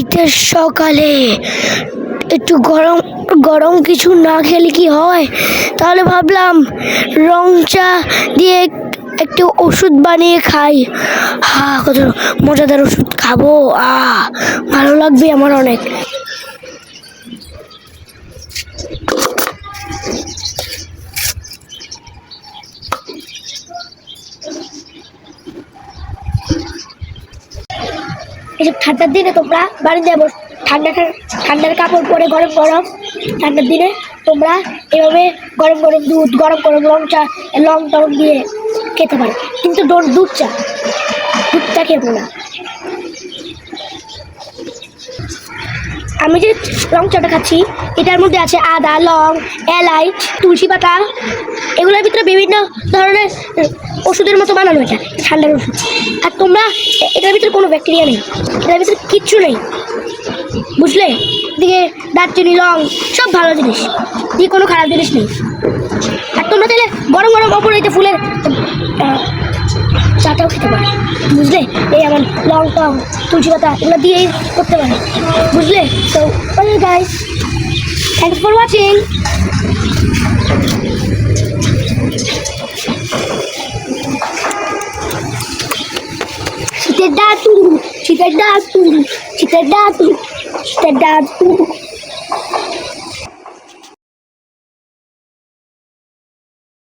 শীতের সকালে একটু গরম গরম কিছু না খেলে কি হয়, তাহলে ভাবলাম রং চা দিয়ে একটু ওষুধ বানিয়ে খাই। কত মজাদার ওষুধ খাবো, ভালো লাগবে আমার অনেক। এসব ঠান্ডার দিনে তোমরা বাড়িতে যাবো, ঠান্ডার কাপড় পরে গরম গরম ঠান্ডার দিনে তোমরা এভাবে গরম গরম দুধ, গরম গরম রং চা, লং টং দিয়ে খেতে পারো, কিন্তু দুধটা খেবো না। আমি যে রং চাটা খাচ্ছি এটার মধ্যে আছে আদা, লং, এলাচ, তুলসী পাতা, এগুলোর ভিতরে বিভিন্ন ধরনের ওষুধের মতো বানানো এটা, ঠান্ডার ওষুধ। আর তোমরা এটার ভিতরে কোনো ব্যাকটেরিয়া নেই, এটার ভিতরে কিচ্ছু নেই, বুঝলে? দিকে দারচিনি, লং সব ভালো জিনিস, দিয়ে কোনো খারাপ জিনিস নেই। আর তোমরা তাহলে গরম গরম অপরাইতে ফুলের চাটাও খেতে পারো, বুঝলে? এই আমার লং টং, তুলসী পাতা এগুলো দিয়েই করতে পারে, বুঝলে? তো গাইস, থ্যাংকস ফর ওয়াচিং। শীতের দাঁতু, শীতের দাঁতু, শীতের দাঁতু, শীতের দাঁতু।